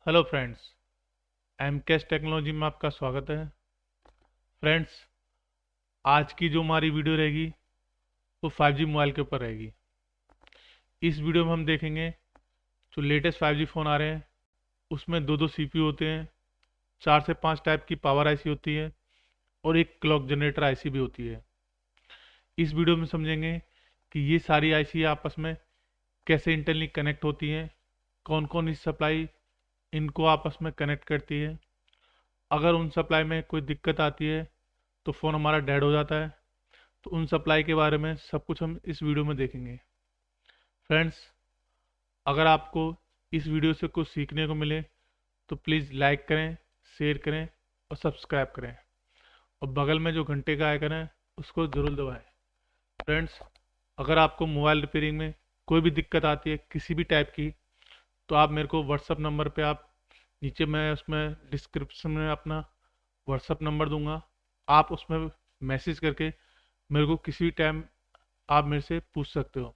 Hello friends, M Cash Technology में आपका स्वागत है। फ्रेंड्स, आज की जो हमारी वीडियो रहेगी वो 5G मोबाइल के ऊपर रहेगी। इस वीडियो में हम देखेंगे जो लेटेस्ट 5G फ़ोन आ रहे हैं उसमें दो दो सीपीयू होते हैं, 4 से 5 टाइप की पावर आईसी होती है और एक क्लॉक जनरेटर आईसी भी होती है। इस वीडियो में समझेंगे कि ये सारी आईसी आपस में कैसे इंटरनली कनेक्ट होती हैं, कौन कौन इस सप्लाई इनको आपस में कनेक्ट करती है। अगर उन सप्लाई में कोई दिक्कत आती है तो फ़ोन हमारा डेड हो जाता है। तो उन सप्लाई के बारे में सब कुछ हम इस वीडियो में देखेंगे। फ्रेंड्स, अगर आपको इस वीडियो से कुछ सीखने को मिले तो प्लीज़ लाइक करें, शेयर करें और सब्सक्राइब करें, और बगल में जो घंटे का आइकन है उसको ज़रूर दबाएं। फ्रेंड्स, अगर आपको मोबाइल रिपेयरिंग में कोई भी दिक्कत आती है किसी भी टाइप की, तो आप मेरे को व्हाट्सअप नंबर पे आप नीचे मैं उसमें डिस्क्रिप्शन में अपना व्हाट्सअप नंबर दूंगा। आप उसमें मैसेज करके मेरे को किसी भी टाइम आप मेरे से पूछ सकते हो।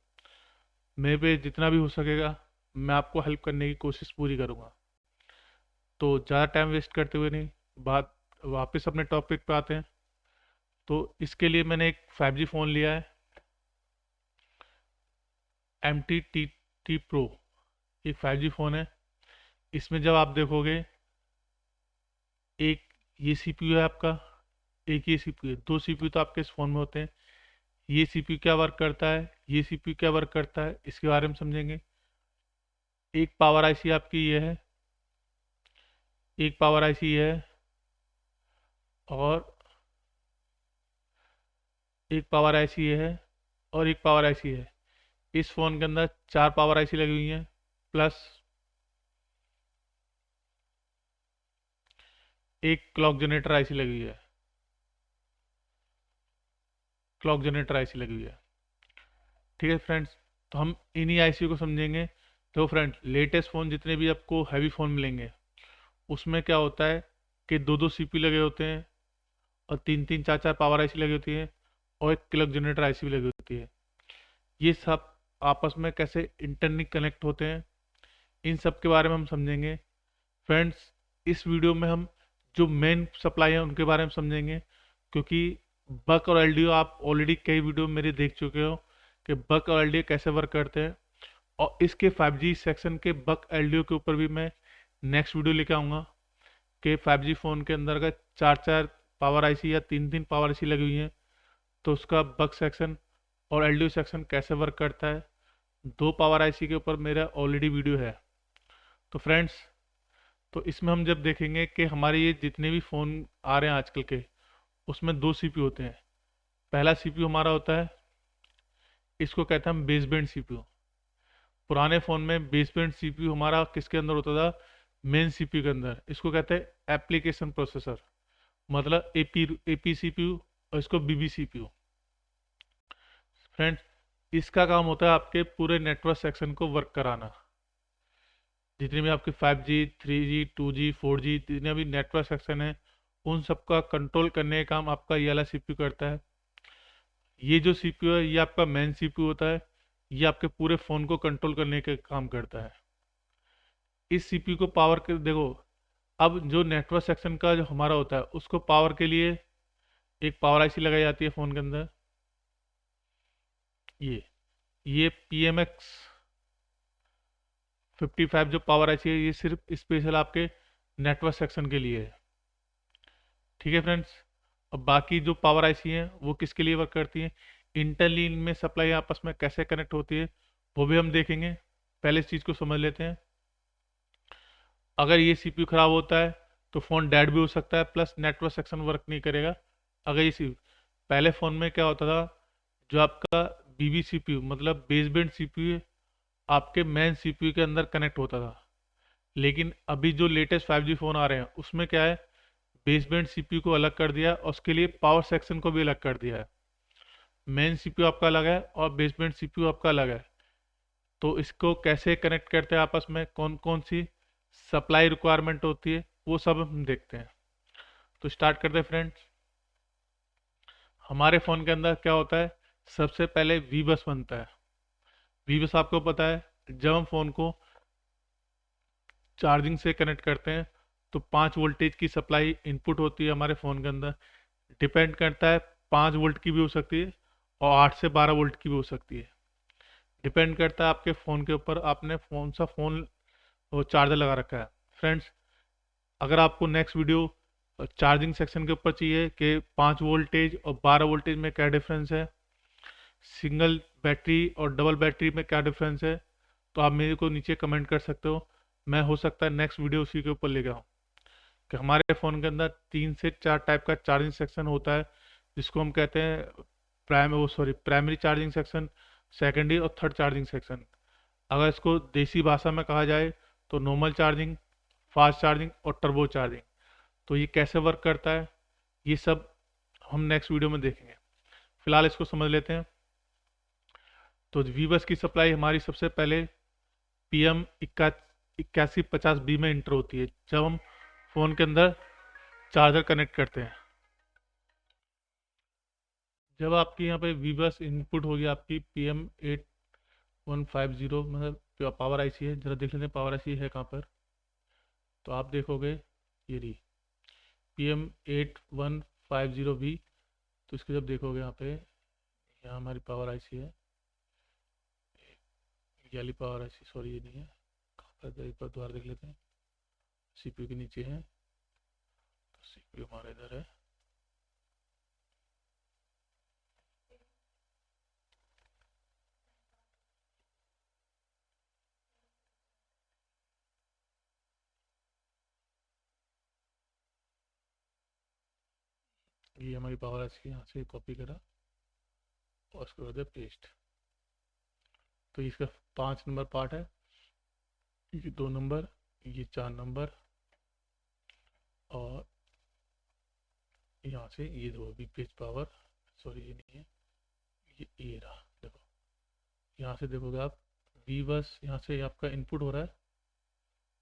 मेरे पे जितना भी हो सकेगा मैं आपको हेल्प करने की कोशिश पूरी करूँगा। तो ज़्यादा टाइम वेस्ट करते हुए नहीं, बात वापस अपने टॉपिक पे आते हैं। तो इसके लिए मैंने एक 5G फ़ोन लिया है, MT-T Pro। एक 5G फ़ोन है। इसमें जब आप देखोगे, एक ये सीपीयू है आपका, एक ये सीपीयू है, दो सीपीयू तो आपके इस फ़ोन में होते हैं। ये सीपीयू क्या वर्क करता है, ये सीपीयू क्या वर्क करता है, इसके बारे में समझेंगे। एक पावर आईसी आपकी ये है, एक पावर आईसी ये है, और एक पावर आईसी ये है, और एक पावर आईसी है। इस फ़ोन के अंदर 4 पावर आईसी लगी हुई हैं, प्लस एक क्लॉक जनरेटर आईसी लगी हुई है। क्लॉक जनरेटर आईसी लगी हुई है। ठीक है फ्रेंड्स, तो हम इन्हीं आईसी को समझेंगे। तो फ्रेंड्स, लेटेस्ट फ़ोन जितने भी आपको हैवी फ़ोन मिलेंगे उसमें क्या होता है कि दो दो सीपीयू लगे होते हैं, और तीन तीन चार चार पावर आईसी लगी होती है, और एक क्लॉक जनरेटर आईसी भी लगी होती है। ये सब आपस में कैसे इंटरनली कनेक्ट होते हैं, इन सब के बारे में हम समझेंगे। फ्रेंड्स, इस वीडियो में हम जो मेन सप्लाई है उनके बारे में समझेंगे, क्योंकि बक और एलडीओ आप ऑलरेडी कई वीडियो मेरे देख चुके हो कि बक और एलडीओ कैसे वर्क करते हैं। और इसके 5G सेक्शन के बक एलडीओ के ऊपर भी मैं नेक्स्ट वीडियो लेके आऊँगा कि 5G फ़ोन के अंदर अगर चार चार पावर आईसी या तीन तीन पावर आईसी लगी हुई हैं तो उसका बक सेक्शन और एलडीओ सेक्शन कैसे वर्क करता है। दो पावर आईसी के ऊपर मेरा ऑलरेडी वीडियो है। तो फ्रेंड्स, तो इसमें हम जब देखेंगे कि हमारे ये जितने भी फ़ोन आ रहे हैं आजकल के, उसमें दो सीपीयू होते हैं। पहला सीपीयू हमारा होता है, इसको कहते हैं हम बेसबैंड सीपीयू। पुराने फ़ोन में बेसबैंड सीपीयू हमारा किसके अंदर होता था? मेन सीपीयू के अंदर। इसको कहते हैं एप्लीकेशन प्रोसेसर, मतलब एपी सीपीयू, और इसको बीबी सीपीयू। फ्रेंड्स, इसका काम होता है आपके पूरे नेटवर्क सेक्शन को वर्क कराना। जितने भी आपके 5G 3G 2G 4G जितने भी नेटवर्क सेक्शन है उन सबका कंट्रोल करने का काम आपका ये वाला सीपीयू करता है। ये जो सीपीयू है ये आपका मेन सीपीयू होता है। ये आपके पूरे फ़ोन को कंट्रोल करने का काम करता है। इस सीपीयू को पावर के देखो, अब जो नेटवर्क सेक्शन का जो हमारा होता है उसको पावर के लिए एक पावर आईसी लगाई जाती है फ़ोन के अंदर। ये PMX55 जो पावर आईसी है ये सिर्फ स्पेशल आपके नेटवर्क सेक्शन के लिए है। ठीक है फ्रेंड्स, अब बाकी जो पावर आईसी हैं वो किसके लिए वर्क करती हैं, इंटरनली इनमें सप्लाई आपस में कैसे कनेक्ट होती है वो भी हम देखेंगे। पहले इस चीज़ को समझ लेते हैं। अगर ये सीपीयू खराब होता है तो फ़ोन डेड भी हो सकता है, प्लस नेटवर्क सेक्शन वर्क नहीं करेगा। अगर ये सी पहले फ़ोन में क्या होता था, जो आपका बीबी सीपीयू मतलब बेसबैंड सीपीयू आपके मेन सीपीयू के अंदर कनेक्ट होता था। लेकिन अभी जो लेटेस्ट 5G फ़ोन आ रहे हैं उसमें क्या है, बेसबैंड सीपीयू को अलग कर दिया और उसके लिए पावर सेक्शन को भी अलग कर दिया है। मेन सीपीयू आपका अलग है और बेसबैंड सीपीयू आपका अलग है। तो इसको कैसे कनेक्ट करते हैं आपस में, कौन कौन सी सप्लाई रिक्वायरमेंट होती है, वो सब हम देखते हैं। तो स्टार्ट करते हैं फ्रेंड्स। हमारे फ़ोन के अंदर क्या होता है, सबसे पहले वी बस बनता है। वी बस आपको पता है, जब हम फ़ोन को चार्जिंग से कनेक्ट करते हैं तो 5 वोल्टेज की सप्लाई इनपुट होती है हमारे फ़ोन के अंदर। डिपेंड करता है, 5 वोल्ट की भी हो सकती है और 8 से 12 वोल्ट की भी हो सकती है। डिपेंड करता है आपके फ़ोन के ऊपर, आपने कौन सा फ़ोन वो चार्जर लगा रखा है। फ्रेंड्स, अगर आपको नेक्स्ट वीडियो चार्जिंग सेक्शन के ऊपर चाहिए कि 5 वोल्टेज और 12 वोल्टेज में क्या डिफरेंस है, सिंगल बैटरी और डबल बैटरी में क्या डिफरेंस है, तो आप मेरे को नीचे कमेंट कर सकते हो। मैं हो सकता है नेक्स्ट वीडियो उसी के ऊपर लेके आऊँ कि हमारे फ़ोन के अंदर 3 से 4 टाइप का चार्जिंग सेक्शन होता है, जिसको हम कहते हैं प्राइमरी चार्जिंग सेक्शन, सेकेंडरी और थर्ड चार्जिंग सेक्शन। अगर इसको देसी भाषा में कहा जाए तो नॉर्मल चार्जिंग, फास्ट चार्जिंग और टर्बो चार्जिंग। तो ये कैसे वर्क करता है, ये सब हम नेक्स्ट वीडियो में देखेंगे। फिलहाल इसको समझ लेते हैं। तो वीबस की सप्लाई हमारी सबसे पहले PM 8150B में इंटर होती है जब हम फ़ोन के अंदर चार्जर कनेक्ट करते हैं। जब आपकी यहाँ पे वीबस इनपुट होगी आपकी PM8150, मतलब पावर आईसी है, जरा देख लेते हैं पावर आईसी है कहाँ पर। तो आप देखोगे ये रही PM8150B। तो इसको जब देखोगे यहाँ पे, यहाँ हमारी पावर आईसी है, ये वाली पावर आईसी, सॉरी ये नहीं है, कहाँ पर, एक बार दोबारा देख लेते हैं। CPU के नीचे है, तो CPU हमारा इधर है। ये हमारी पावर आईसी यहाँ से कॉपी करा और उसको कर दिया पेस्ट। तो इसका 5 नंबर पार्ट है, ये 2 नंबर, ये 4 नंबर, और यहाँ से ये दो भी पेज पावर, सॉरी ये नहीं है, ये रहा। देखो यहाँ से देखोगे आप, वी बस यहाँ से आपका इनपुट हो रहा है,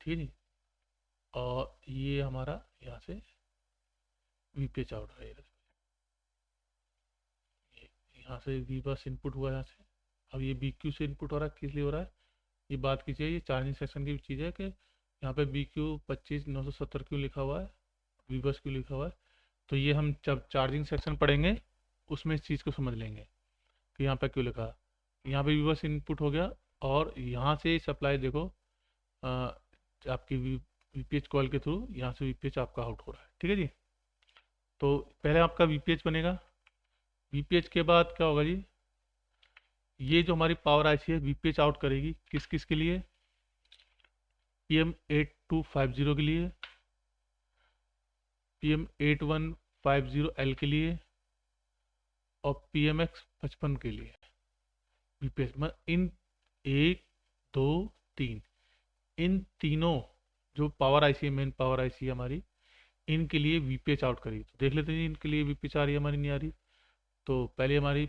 ठीक है जी, और ये हमारा यहाँ से वी पेज आउट है। यहाँ से वी बस इनपुट हुआ यहाँ से, अब ये BQ से इनपुट हो रहा है, किस लिए हो रहा है ये बात कीजिए। ये चार्जिंग सेक्शन की चीज़ है कि यहाँ पे BQ 25970 क्यों लिखा हुआ है, वी बस क्यों लिखा हुआ है। तो ये हम जब चार्जिंग सेक्शन पढ़ेंगे उसमें इस चीज़ को समझ लेंगे कि यहाँ पे क्यों लिखा है। यहाँ पे वी बस इनपुट हो गया और यहाँ से सप्लाई देखो, आपकी VPH कॉल के थ्रू यहाँ से VPH आपका आउट हो रहा है, ठीक है जी। तो पहले आपका VPH बनेगा, VPH के बाद क्या होगा जी, ये जो हमारी पावर आईसी है VPH आउट करेगी किस किस के लिए, PM8250 के लिए, PM8150L के लिए और PMX55 के लिए VPH में। इन 1 2 3 इन तीनों जो पावर आईसी है, मेन पावर आईसी है हमारी, इनके लिए VPH आउट करेगी। तो देख लेते हैं इनके लिए VPH आ रही है हमारी, नहीं आ रही। तो पहले हमारी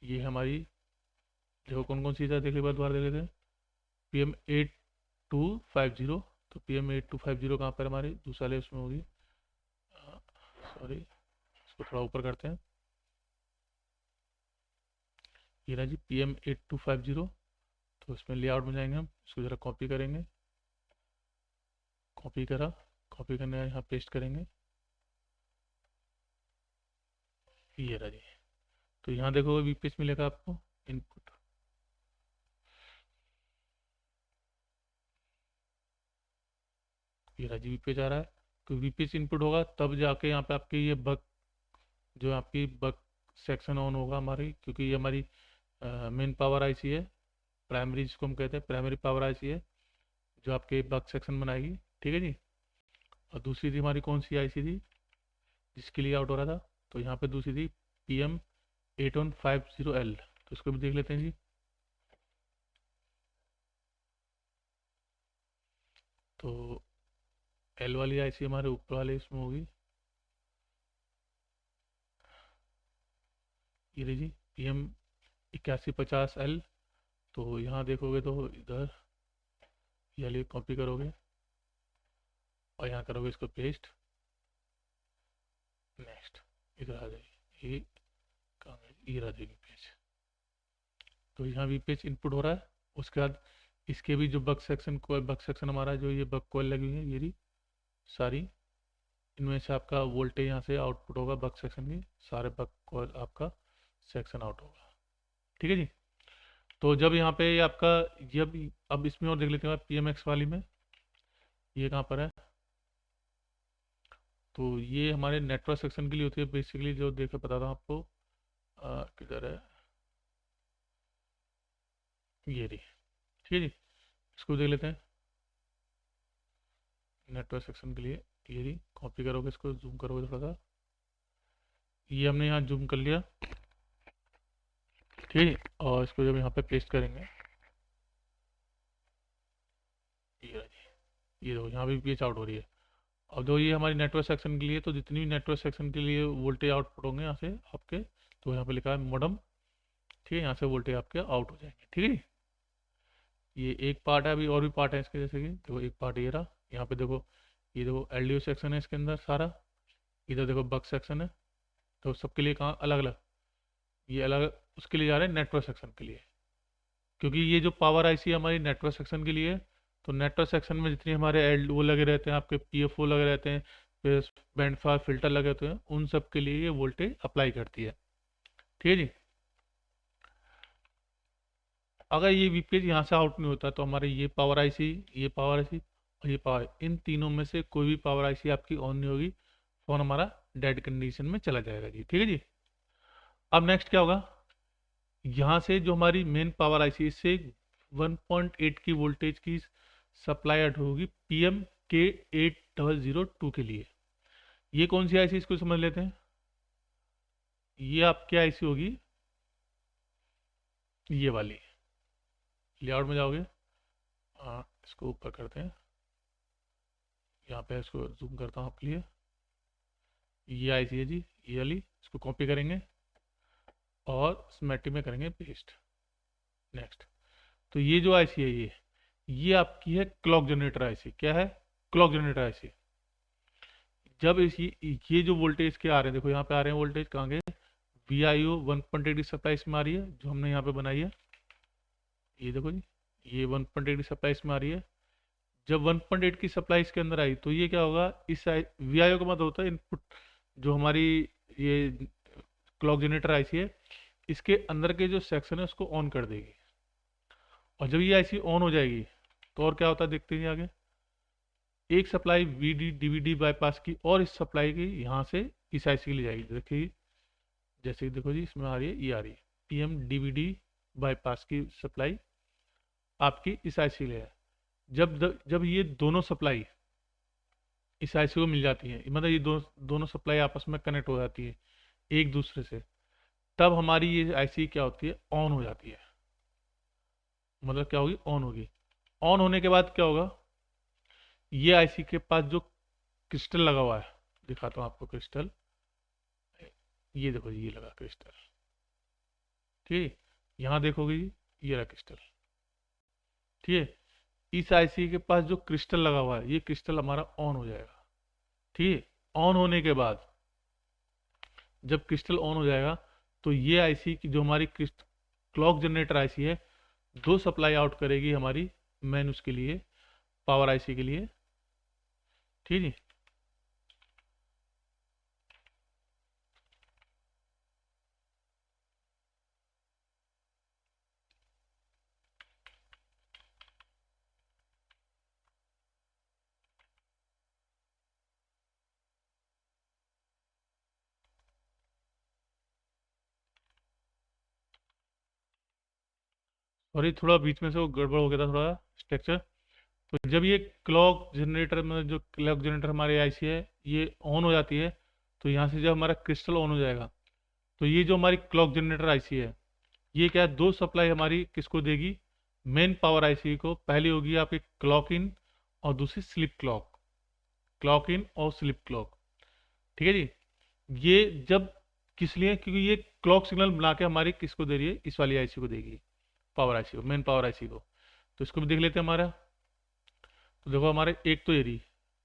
ये हमारी देखो कौन कौन सी है, देख ले बार दोबारा देख लेते हैं। PM8250, तो PM8250 कहाँ पर हमारी, दूसरा ले उसमें होगी, सॉरी इसको थोड़ा ऊपर करते हैं। ये रहा जी PM8250। तो इसमें लेआउट में जाएंगे हम, इसको ज़रा कॉपी करेंगे, कॉपी करा, कॉपी करने यहाँ पेस्ट करेंगे, ये रहा जी। तो यहाँ देखो VPH मिलेगा आपको इनपुट, ये रहा जी VPH आ रहा है। तो VPH इनपुट होगा तब जाके यहाँ पे आपकी ये बक, जो आपकी बक सेक्शन ऑन होगा हमारी, क्योंकि ये हमारी मेन पावर आईसी है, प्राइमरी जिसको हम कहते हैं प्राइमरी पावर आईसी है, जो आपके बक सेक्शन बनाएगी, ठीक है जी। और दूसरी थी हमारी कौन सी आईसी थी जिसके लिए आउट हो रहा था, तो यहाँ पे दूसरी थी PM8150L। तो इसको भी देख लेते हैं जी। तो L वाली आईसी हमारे ऊपर वाले इसमें होगी, ये रही जी PM8150L। तो यहाँ देखोगे तो इधर ये वाली कॉपी करोगे और यहाँ करोगे इसको पेस्ट, नेक्स्ट इधर आ जाएगी, ये कहाँ गई, ये रहा पेज। तो यहाँ भी पेज इनपुट हो रहा है, उसके बाद इसके भी जो बक सेक्शन कोयल, बक सेक्शन हमारा जो ये बक कोयल लगी हुई है ये रही सारी, इनमें से आपका वोल्टेज यहाँ से आउटपुट होगा बक सेक्शन की, सारे बक कोयल आपका सेक्शन आउट होगा। ठीक है जी। तो जब यहाँ पे आपका, जब अब इसमें और देख लेते हैं PMX वाली में, ये कहाँ पर है, तो ये हमारे नेटवर्क सेक्शन के लिए होती है बेसिकली, जो देखकर बताता हूँ आपको, किधर है, ये रही। ठीक है जी। इसको देख लेते हैं नेटवर्क सेक्शन के लिए, ये रही, कॉपी करोगे इसको, जूम करोगे थोड़ा सा, ये हमने यहाँ जूम कर लिया। ठीक है। और इसको जब यहाँ पे पेस्ट करेंगे, ये रहा जी, ये देखो यहाँ भी पेज आउट हो रही है। अब जो ये हमारी नेटवर्क सेक्शन के लिए, तो जितनी भी नेटवर्क सेक्शन के लिए वोल्टेज आउटपुट होंगे यहाँ से आपके, तो यहाँ पे लिखा है मॉडम। ठीक है, यहाँ से वोल्टेज आपके आउट हो जाएंगे। ठीक है जी। ये एक पार्ट है, अभी और भी पार्ट है इसके, जैसे कि देखो एक पार्ट ये रहा, यहाँ पे देखो, ये देखो LDO सेक्शन है इसके अंदर सारा, इधर देखो बक सेक्शन है, तो सबके लिए कहाँ अलग अलग, ये अलग उसके लिए जा रहे हैं नेटवर्क सेक्शन के लिए, क्योंकि ये जो पावर IC हमारी नेटवर्क सेक्शन के लिए है, तो नेटवर्क सेक्शन में जितने हमारे एल वो लगे रहते हैं, आपके PFO लगे रहते हैं, फिर बैंड पास फिल्टर लगे होते हैं, उन सब के लिए ये वोल्टेज अप्लाई करती है। ठीक है जी। अगर ये वीपेज यहाँ से आउट नहीं होता, तो हमारे ये पावर IC, ये पावर IC और ये पावर, इन तीनों में से कोई भी पावर IC आपकी ऑन नहीं होगी, फोन हमारा डेड कंडीशन में चला जाएगा जी। ठीक है जी। अब नेक्स्ट क्या होगा, यहाँ से जो हमारी मेन पावर IC, इससे 1.8 की वोल्टेज की सप्लाई ऐड होगी PMK8002 के लिए। ये कौन सी IC, इसको समझ लेते हैं। ये आपकी IC होगी ये वाली, लेआउट में जाओगे, इसको ऊपर करते हैं, यहाँ पे इसको जूम करता हूँ आपके लिए, ये IC है जी, ये वाली, इसको कॉपी करेंगे और स्मैटिक में करेंगे पेस्ट। नेक्स्ट, तो ये जो IC है ये आपकी है क्लॉक जनरेटर IC। क्या है, क्लॉक जनरेटर IC। जब इस ये जो वोल्टेज के आ रहे हैं, देखो यहाँ पे आ रहे हैं वोल्टेज कहाँ गए, VIO 1.8 की सप्लाई इसमें आ रही है, जो हमने यहाँ पे बनाई है, ये देखो जी, ये 1.8 की सप्लाई इसमें आ रही है। जब 1.8 की सप्लाई इसके अंदर आई, तो ये क्या होगा, इस VIO का मतलब होता है इनपुट, जो हमारी ये क्लॉक जनरेटर IC है, इसके अंदर के जो सेक्शन है उसको ऑन कर देगी। और जब ये IC ऑन हो जाएगी, तो और क्या होता है देखते हैं आगे, एक सप्लाई VD DVD बाईपास की, और इस सप्लाई की यहाँ से इस IC की ले जाएगी। देखिए जैसे कि देखो जी, इसमें आ रही है, ये आ रही है PM DVD बाईपास की सप्लाई आपकी इस IC ले है। जब ये दोनों सप्लाई इस IC को मिल जाती है, मतलब ये दोनों सप्लाई आपस में कनेक्ट हो जाती है एक दूसरे से, तब हमारी ये IC क्या होती है, ऑन हो जाती है। मतलब क्या होगी, ऑन होगी। ऑन होने के बाद क्या होगा, ये IC के पास जो क्रिस्टल लगा हुआ है, दिखाता हूँ आपको क्रिस्टल, ये देखो जी, ये लगा क्रिस्टल। ठीक है, यहाँ देखोगे जी, ये रहा क्रिस्टल। ठीक है, इस IC के पास जो क्रिस्टल लगा हुआ है, ये क्रिस्टल हमारा ऑन हो जाएगा। ठीक है, ऑन होने के बाद जब क्रिस्टल ऑन हो जाएगा, तो ये IC की जो हमारी क्लॉक जनरेटर IC है, दो सप्लाई आउट करेगी हमारी मेन उसके लिए, पावर IC के लिए। ठीक है, और ये थोड़ा बीच में से वो गड़बड़ हो गया था थोड़ा स्ट्रक्चर। तो जब ये क्लॉक जनरेटर में, जो क्लॉक जनरेटर हमारी IC है, ये ऑन हो जाती है, तो यहाँ से जब हमारा क्रिस्टल ऑन हो जाएगा, तो ये जो हमारी क्लॉक जनरेटर IC है, ये क्या है, दो सप्लाई हमारी किसको देगी, मेन पावर IC को। पहली होगी आपकी क्लॉक इन, और दूसरी स्लिप क्लॉक, क्लॉक इन और स्लिप क्लॉक। ठीक है जी। ये जब किस लिए, क्योंकि ये क्लॉक सिग्नल बना के हमारी किसको दे रही है, इस वाली IC को देगी, पावर IC को, मेन पावर IC को। तो इसको भी देख लेते हैं हमारा। तो देखो हमारे एक तो ये रही,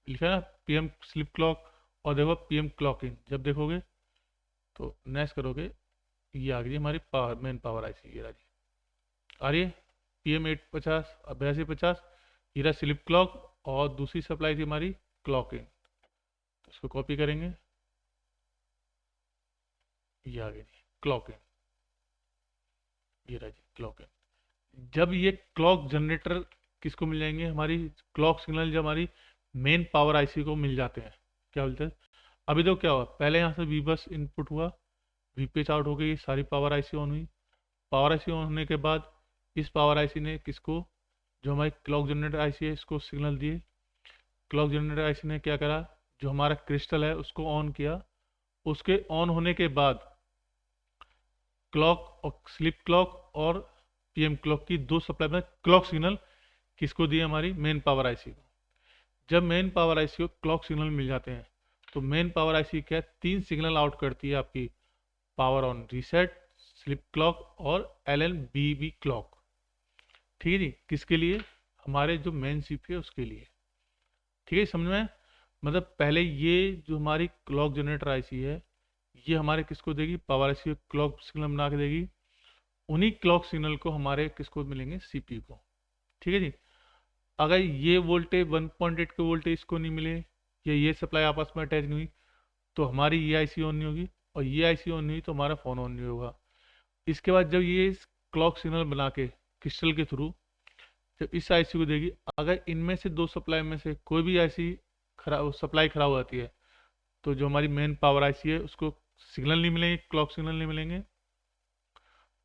लिखा है ना PM स्लिप क्लॉक, और देखो PM क्लॉक इन। जब देखोगे तो नेक्स्ट करोगे, ये आ गई हमारी पावर, मेन पावर IC, ये रही आ रही है। PM850 8250, ये रहा स्लिप क्लॉक, और दूसरी सप्लाई थी हमारी क्लॉक इन। तो इसको कॉपी करेंगे, ये आ गई जी क्लॉक इन, ये रहा जी क्लॉक इन। जब ये क्लॉक जनरेटर किसको मिल जाएंगे, हमारी क्लॉक सिग्नल जब हमारी मेन पावर आईसी को मिल जाते हैं, क्या बोलते हैं, अभी तो क्या हुआ, पहले यहाँ से वी बस इनपुट हुआ, वी पेज आउट हो गई, सारी पावर आईसी ऑन हुई। पावर आईसी ऑन होने के बाद इस पावर आईसी ने किसको, जो हमारी क्लॉक जनरेटर आईसी है, इसको सिग्नल दिए। क्लॉक जनरेटर आईसी ने क्या करा, जो हमारा क्रिस्टल है उसको ऑन किया। उसके ऑन होने के बाद क्लॉक और स्लिप क्लॉक और पीएम क्लॉक की दो सप्लाई में क्लॉक सिग्नल किसको दिए, हमारी मेन पावर आईसी को। जब मेन पावर आईसी को क्लॉक सिग्नल मिल जाते हैं, तो मेन पावर आईसी क्या है, 3 सिग्नल आउट करती है आपकी, power on reset, slip clock और LNBB क्लॉक। ठीक है जी, किसके लिए, हमारे जो मेन सीपीयू है उसके लिए। ठीक है, समझ में, मतलब पहले ये जो हमारी क्लॉक जनरेटर आईसी है, ये हमारे किसको देगी, पावर आईसी को क्लॉक सिग्नल बना के देगी। उन्हीं क्लॉक सिग्नल को हमारे किसको मिलेंगे, सीपीयू को। ठीक है जी, अगर ये वोल्टेज 1.8 के वोल्टेज इसको नहीं मिले, या ये सप्लाई आपस में अटैच नहीं हुई, तो हमारी ये आईसी ऑन नहीं होगी, और ये आईसी ऑन नहीं हुई तो हमारा फ़ोन ऑन नहीं होगा। इसके बाद जब ये क्लॉक सिग्नल बना के क्रिस्टल के थ्रू जब इस आईसी को देगी, अगर इनमें से दो सप्लाई में से कोई भी आईसी खराब, सप्लाई खराब हो जाती है, तो जो हमारी मेन पावर आईसी है उसको सिग्नल नहीं मिलेंगे, क्लॉक सिग्नल नहीं मिलेंगे,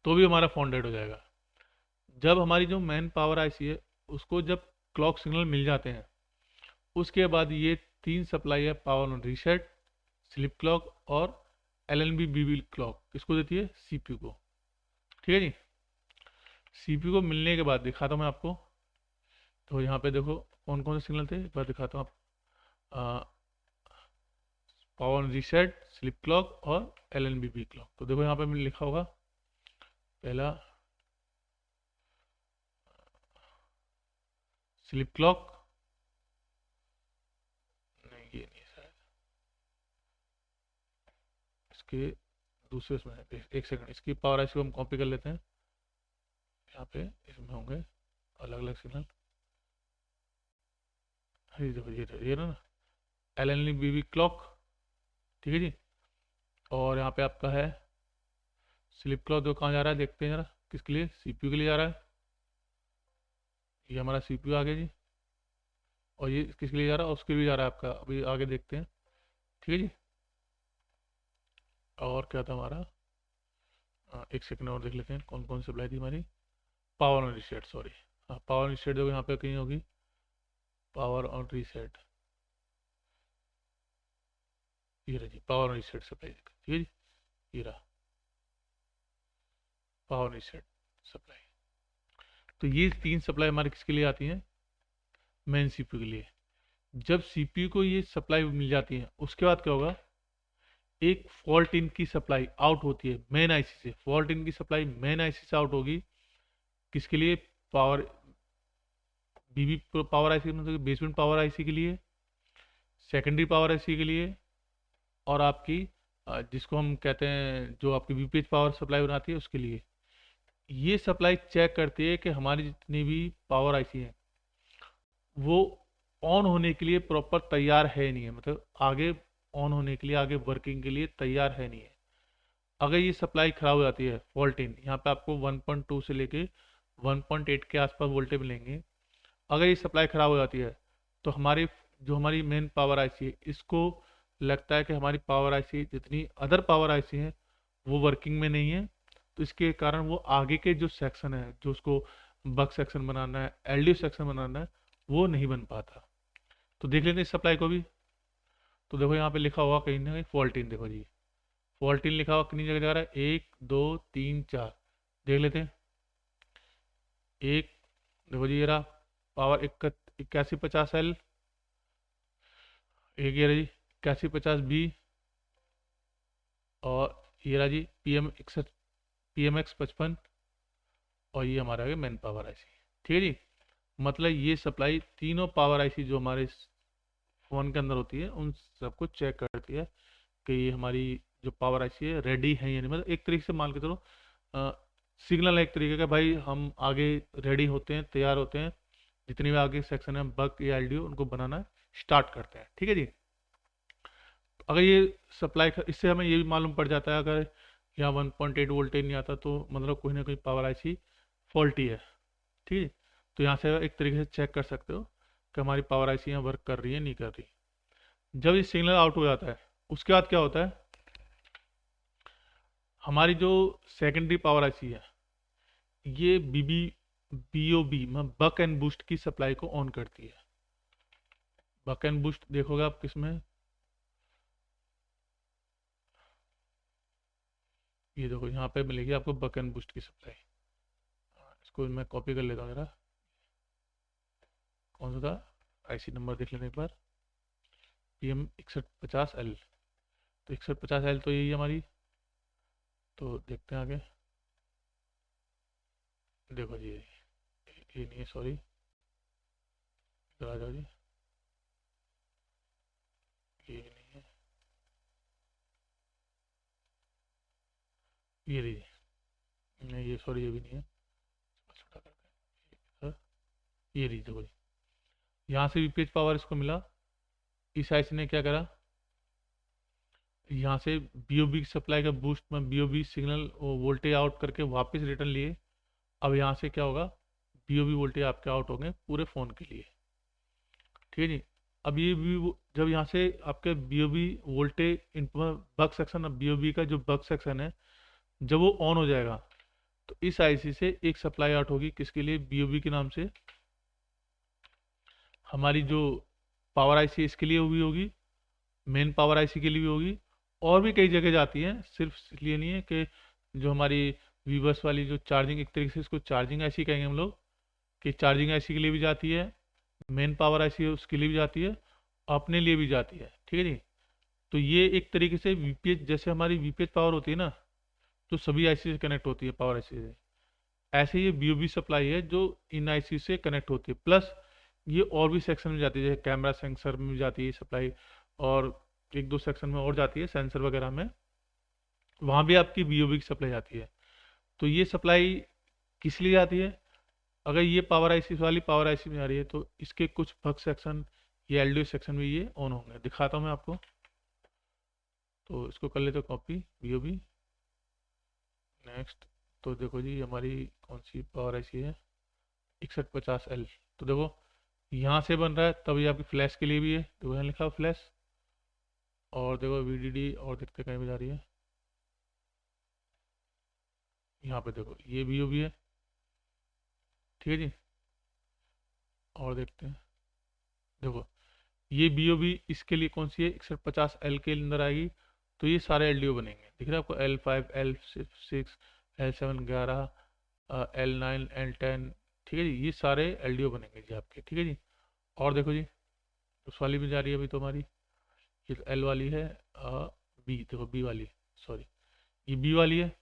तो भी हमारा फ़ोन डेड हो जाएगा। जब हमारी जो मेन पावर आईसी है उसको जब क्लॉक सिग्नल मिल जाते हैं, उसके बाद ये 3 सप्लाई है, power on reset, slip clock और LNBB क्लॉक किसको देती है, सीपीयू को। ठीक है जी, सीपीयू को मिलने के बाद दिखाता हूँ मैं आपको। तो यहाँ पे देखो कौन कौन से सिग्नल थे, एक बार दिखाता हूँ आप, power on reset, slip clock और LNBB क्लॉक। तो देखो यहाँ पे लिखा होगा, पहला स्लिप क्लॉक, नहीं ये नहीं है शायद, इसके दूसरे उसमें है, एक सेकंड, इसकी पावर आईसी को हम कॉपी कर लेते हैं। यहाँ पे इसमें होंगे अलग अलग सिग्नल, ये देखो ये ना LNBB क्लॉक। ठीक है जी, और यहाँ पे आपका है स्लिप क्लॉक, जो कहाँ जा रहा है देखते हैं जरा, किसके लिए, सीपीयू के लिए जा रहा है, ये हमारा सीपीयू आ गया जी। और ये किसके लिए जा रहा है, उसके लिए जा रहा है आपका, अभी आगे देखते हैं। ठीक है जी, और क्या था हमारा, एक सेकंड और देख लेते हैं कौन कौन सी सप्लाई थी हमारी, पावर ऑन रीसेट, सॉरी, हाँ पावर ऑन रीसेट देखो यहाँ पे कहीं होगी, पावर ऑन रीसेट, ये रही जी पावर ऑन रीसेट सप्लाई। ठीक है जी, ये रहा पावर रीसेट सप्लाई। तो ये 3 सप्लाई हमारी किसके लिए आती हैं, मेन सीपीयू के लिए। जब सीपीयू को ये सप्लाई मिल जाती है, उसके बाद क्या होगा, एक फॉल्ट इन की सप्लाई आउट होती है मेन आईसी से, फॉल्ट इन की सप्लाई मेन आईसी से आउट होगी, किसके लिए, पावर बीबी पावर आईसी, मतलब बेसमेंट पावर आईसी के लिए, सेकेंडरी पावर आईसी के लिए, और आपकी जिसको हम कहते हैं जो आपकी वीपीएच पावर सप्लाई बनाती है उसके लिए। ये सप्लाई चेक करती है कि हमारी जितनी भी पावर आईसी है वो ऑन होने के लिए प्रॉपर तैयार है नहीं है, मतलब आगे ऑन होने के लिए, आगे वर्किंग के लिए तैयार है नहीं है। अगर ये सप्लाई खराब हो जाती है, वोल्ट इन, यहाँ पे आपको 1.2 से लेके 1.8 के आसपास वोल्टेज मिलेंगे। अगर ये सप्लाई खराब हो जाती है, तो हमारी जो हमारी मेन पावर आईसी है, इसको लगता है कि हमारी पावर आईसी जितनी अदर पावर आईसी है वो वर्किंग में नहीं है, तो इसके कारण वो आगे के जो सेक्शन है, जो उसको बक सेक्शन बनाना है, एलडीओ सेक्शन बनाना है, वो नहीं बन पाता। तो देख लेते हैं इस सप्लाई को भी। तो देखो यहाँ पे लिखा हुआ कहीं ना कहीं फॉल्ट इन, देखो जी फॉल्ट इन लिखा हुआ कितनी जगह जा रहा है, 1 2 3 4, देख लेते हैं। एक देखो जी ये रहा पावर 8150L, एक ये रहा जी 8150B, और ये रहा जी PMX55, और ये हमारा है मेन पावर आईसी। ठीक है जी, मतलब ये सप्लाई तीनों पावर आईसी जो हमारे फ़ोन के अंदर होती है उन सबको चेक करती है कि ये हमारी जो पावर आईसी है रेडी है या नहीं, मतलब एक तरीके से मान के चलो सिग्नल है एक तरीके का, भाई हम आगे रेडी होते हैं, तैयार होते हैं, जितनी भी आगे सेक्शन है बग या एलडीओ उनको बनाना स्टार्ट करते हैं। ठीक है जी। अगर ये सप्लाई, इससे हमें ये भी मालूम पड़ जाता है अगर यहाँ 1.8 वोल्टेज नहीं आता तो मतलब कोई ना कोई पावर आईसी फॉल्टी है। ठीक है। तो यहाँ से एक तरीके से चेक कर सकते हो कि हमारी पावर आईसी यहाँ वर्क कर रही है नहीं कर रही। जब ये सिग्नल आउट हो जाता है उसके बाद क्या होता है, हमारी जो सेकेंडरी पावर आईसी है ये बीओबी मतलब बक एंड बूस्ट की सप्लाई को ऑन करती है। बक एंड बूस्ट देखोगे आप किसमें, ये देखो यहाँ पे मिलेगी आपको बक एंड बूस्ट की सप्लाई। इसको मैं कॉपी कर लेता हूँ जरा, कौन सा था आईसी नंबर देख लेते एक बार, PM6150L। तो 6150L तो यही है हमारी। तो देखते हैं आगे, देखो जी ये नहीं है, सॉरी, इधर आ जाओ जी, ये नहीं है, ये रही, नहीं ये सॉरी ये भी नहीं है, छोटा करके ये रही, देखो जी यहाँ से भी पेज पावर इसको मिला। इस आईसी ने क्या करा, यहाँ से बीओबी की सप्लाई का बूस्ट में बीओबी सिग्नल वोल्टेज आउट करके वापस रिटर्न लिए। अब यहाँ से क्या होगा, बीओबी वोल्टेज आपके आउट होंगे पूरे फ़ोन के लिए। ठीक है जी। अब ये भी जब यहाँ से आपके BOB voltage bug section, BOB का जो बग सेक्शन है जब वो ऑन हो जाएगा तो इस आईसी से एक सप्लाई आउट होगी किसके लिए, बीओबी के नाम से। हमारी जो पावर आईसी इसके लिए भी होगी, मेन पावर आईसी के लिए भी होगी, और भी कई जगह जाती है, सिर्फ इसलिए नहीं है कि जो हमारी वीवर्स वाली जो चार्जिंग, एक तरीके से इसको चार्जिंग आईसी कहेंगे हम लोग, कि चार्जिंग आईसी के लिए भी जाती है, मेन पावर आईसी है उसके लिए भी जाती है, अपने लिए भी जाती है। ठीक है जी। तो ये एक तरीके से वीपीएच, जैसे हमारी वीपीएच पावर होती है ना, तो सभी आईसी से कनेक्ट होती है पावर आईसी से, ऐसे ये बीओबी सप्लाई है जो इन आईसी से कनेक्ट होती है। प्लस ये और भी सेक्शन में जाती है, जैसे कैमरा सेंसर में भी जाती है सप्लाई, और एक दो सेक्शन में और जाती है सेंसर वगैरह में, वहाँ भी आपकी बीओबी की सप्लाई जाती है। तो ये सप्लाई किस लिए आती है, अगर ये पावर आईसी वाली पावर आईसी में आ रही है तो इसके कुछ बग सेक्शन या एलडीओ सेक्शन में ये ऑन होंगे, दिखाता हूँ मैं आपको। तो इसको कर लेते कॉपी बीओबी, नेक्स्ट। तो देखो जी हमारी कौन सी पावर आईसी है, 6150L। तो देखो यहाँ से बन रहा है, तब ये आपकी फ्लैश के लिए भी है, देखो यहाँ लिखा हुआ फ्लैश, और देखो वीडीडी, और देखते कहीं भी जा रही है, यहाँ पे देखो ये बीओबी है। ठीक है जी। और देखते हैं, देखो ये बीओबी इसके लिए कौन सी है, 6150L के अंदर आएगी। तो ये सारे एलडीओ बनेंगे, दिख रहा है आपको, L5 L6 L7 11 L9 L10। ठीक है जी, ये सारे एलडीओ बनेंगे जी आपके। ठीक है जी। और देखो जी उस वाली भी जा रही है अभी तो हमारी, ये तो एल वाली है, बी, देखो बी वाली, सॉरी ये बी वाली है।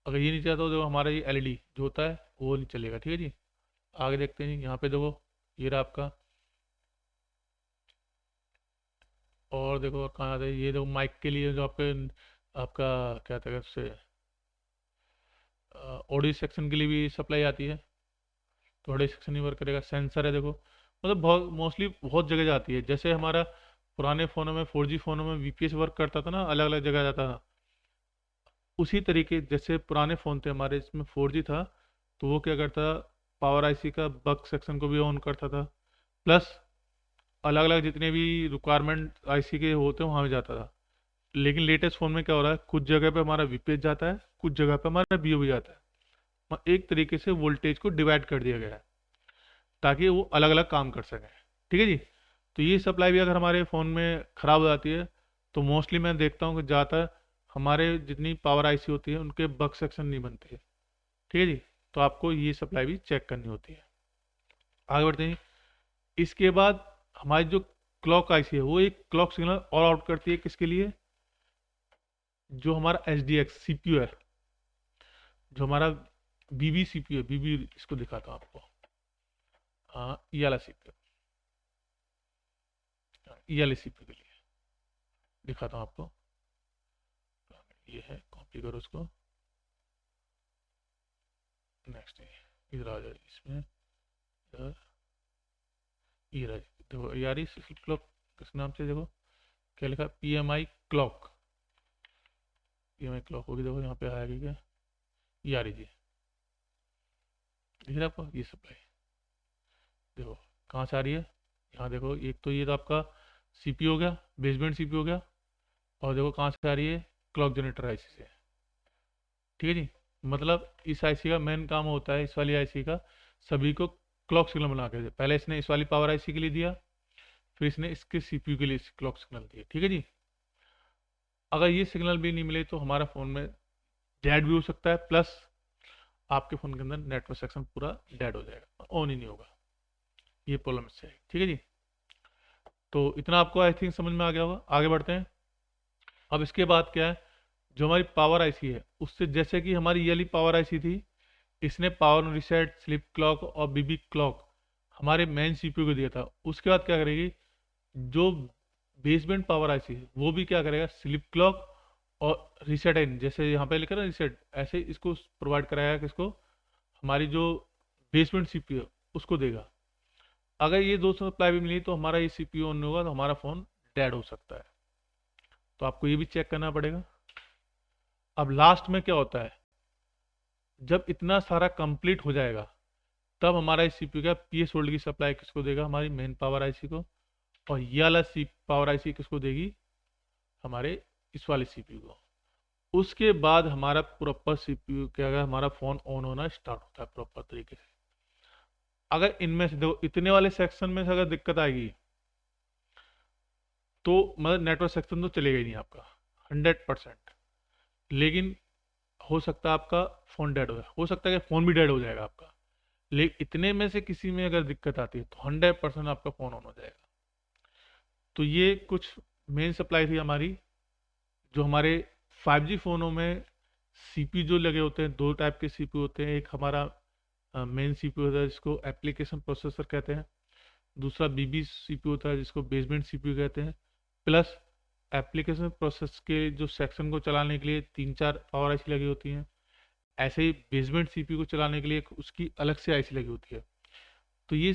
अगर ये नहीं चाहता तो देखो हमारा ये एलईडी जो होता है वो नहीं चलेगा। ठीक है जी। आगे देखते हैं जी, यहाँ पे देखो ये रहा आपका, और देखो और कहाँ आता है, ये देखो माइक के लिए जो आपके, आपका क्या कहते हैं उससे, ऑडियो सेक्शन के लिए भी सप्लाई आती है, तो ऑडियो सेक्शन ही वर्क करेगा। सेंसर है देखो, मतलब बहुत मोस्टली बहुत जगह जाती है। जैसे हमारा पुराने फ़ोनों में 4G फ़ोनों में वीपीएस वर्क करता था ना, अलग अलग जगह जाता था, उसी तरीके जैसे पुराने फ़ोन थे हमारे इसमें 4G था, तो वो क्या करता, पावर आईसी का बग सेक्शन को भी ऑन करता था, प्लस अलग अलग जितने भी रिक्वायरमेंट आईसी के होते हैं वहाँ भी जाता था। लेकिन लेटेस्ट फ़ोन में क्या हो रहा है, कुछ जगह पे हमारा वीपीएस जाता है, कुछ जगह पे हमारा बीओबी जाता है, एक तरीके से वोल्टेज को डिवाइड कर दिया गया है ताकि वो अलग अलग काम कर सकें। ठीक है जी। तो ये सप्लाई भी अगर हमारे फ़ोन में ख़राब हो जाती है तो मोस्टली मैं देखता हूँ कि ज़्यादातर हमारे जितनी पावर आईसी होती है उनके बग सेक्शन नहीं बनते। ठीक है जी। तो आपको ये सप्लाई भी चेक करनी होती है। आगे बढ़ते हैं। इसके बाद हमारी जो क्लॉक आईसी है वो एक क्लॉक सिग्नल और आउट करती है किसके लिए, जो हमारा HDX सीपीयू है, जो हमारा बीबी सीपीयू है, बीबी इसको दिखाता हूँ आपको, हाँ ये वाला सीपीयू, ये वाले सीपीयू के लिए दिखाता हूँ आपको। ये है, कॉपी करो उसको, नेक्स्ट इधर आ जाए, इसमें इधर ये रहा, देखो यार ये फ्लिप क्लॉक किस नाम से, देखो क्या लिखा, PMI क्लॉक, PMI क्लॉक होगी, देखो यहाँ पे आएगी क्या, ये आ रही जी, दिख रहा है आपको ये सप्लाई, देखो कहाँ से आ रही है, यहाँ देखो, एक तो ये तो आपका CPU हो गया, बेसबैंड CPU हो गया, और देखो कहाँ से आ रही है, क्लॉक जनरेटर IC से, ठीक है जी। मतलब इस IC का मेन काम होता है, इस वाली IC का सभी को क्लॉक सिग्नल बना के दे, पहले इसने इस वाली पावर IC के लिए दिया, फिर इसने इसके CPU के लिए क्लॉक सिग्नल दिया, ठीक है जी। अगर ये सिग्नल भी नहीं मिले तो हमारा फ़ोन में डेड भी हो सकता है, प्लस आपके फ़ोन के अंदर नेटवर्क सेक्शन पूरा डेड हो जाएगा, ऑन ही नहीं होगा, ये प्रॉब्लम इससे है, ठीक है जी। तो इतना आपको आई थिंक समझ में आ गया होगा, आगे बढ़ते हैं। अब इसके बाद क्या है, जो हमारी पावर IC है उससे, जैसे कि हमारी ये वाली पावर IC थी, इसने पावर रीसेट, स्लिप क्लॉक और BB क्लॉक हमारे मेन CPU को दिया था, उसके बाद क्या करेगी, जो बेसबैंड पावर IC है वो भी क्या करेगा, स्लिप क्लॉक और रीसेट इन, जैसे यहाँ पे लिखा ना रीसेट, ऐसे इसको प्रोवाइड कराएगा, किसको, हमारी जो बेसबैंड CPU है उसको देगा। अगर ये दो सप्लाई भी मिली तो हमारा ये CPU ऑन नहीं होगा, तो हमारा फ़ोन डेड हो सकता है, तो आपको ये भी चेक करना पड़ेगा। अब लास्ट में क्या होता है, जब इतना सारा कंप्लीट हो जाएगा तब हमारा इस CPU का PS वोल्ट की सप्लाई किसको देगा, हमारी मेन पावर IC को, और ये वाला पावर IC किसको देगी, हमारे इस वाले CPU को। उसके बाद हमारा प्रॉपर CPU क्या होगा, हमारा फ़ोन ऑन होना स्टार्ट होता है प्रॉपर तरीके से। अगर इनमें से देखो, इतने वाले सेक्शन में से अगर दिक्कत आएगी तो मतलब नेटवर्क सेक्शन तो चलेगा ही नहीं आपका 100%, लेकिन हो सकता है आपका फ़ोन डेड हो जाए, हो सकता है कि फ़ोन भी डेड हो जाएगा आपका, लेकिन इतने में से किसी में अगर दिक्कत आती है तो 100% आपका फ़ोन ऑन हो जाएगा। तो ये कुछ मेन सप्लाई थी हमारी, जो हमारे 5G फ़ोनों में CPU जो लगे होते हैं, दो टाइप के CPU होते हैं, एक हमारा मेन CPU होता है जिसको एप्लीकेशन प्रोसेसर कहते हैं, दूसरा BB CPU होता है जिसको बेसबैंड CPU कहते हैं, प्लस एप्लीकेशन प्रोसेस के जो सेक्शन को चलाने के लिए 3-4 पावर IC लगी होती हैं, ऐसे ही बेसबैंड CPU को चलाने के लिए उसकी अलग से IC लगी होती है। तो ये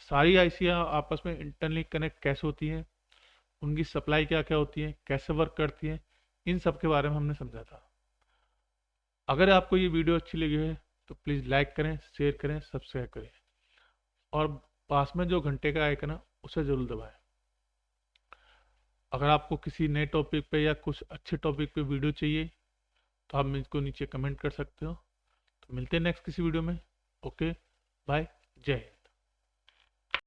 सारी IC आपस में इंटरनली कनेक्ट कैसे होती हैं, उनकी सप्लाई क्या क्या होती है, कैसे वर्क करती है, इन सब के बारे में हमने समझा था। अगर आपको ये वीडियो अच्छी लगी है तो प्लीज़ लाइक करें, शेयर करें, सब्सक्राइब करें, और पास में जो घंटे का आइकन है उसे ज़रूर दबाएं। अगर आपको किसी नए टॉपिक पे या कुछ अच्छे टॉपिक पे वीडियो चाहिए तो आप मुझको नीचे कमेंट कर सकते हो। तो मिलते हैं नेक्स्ट किसी वीडियो में। ओके, बाय, जय हिंद।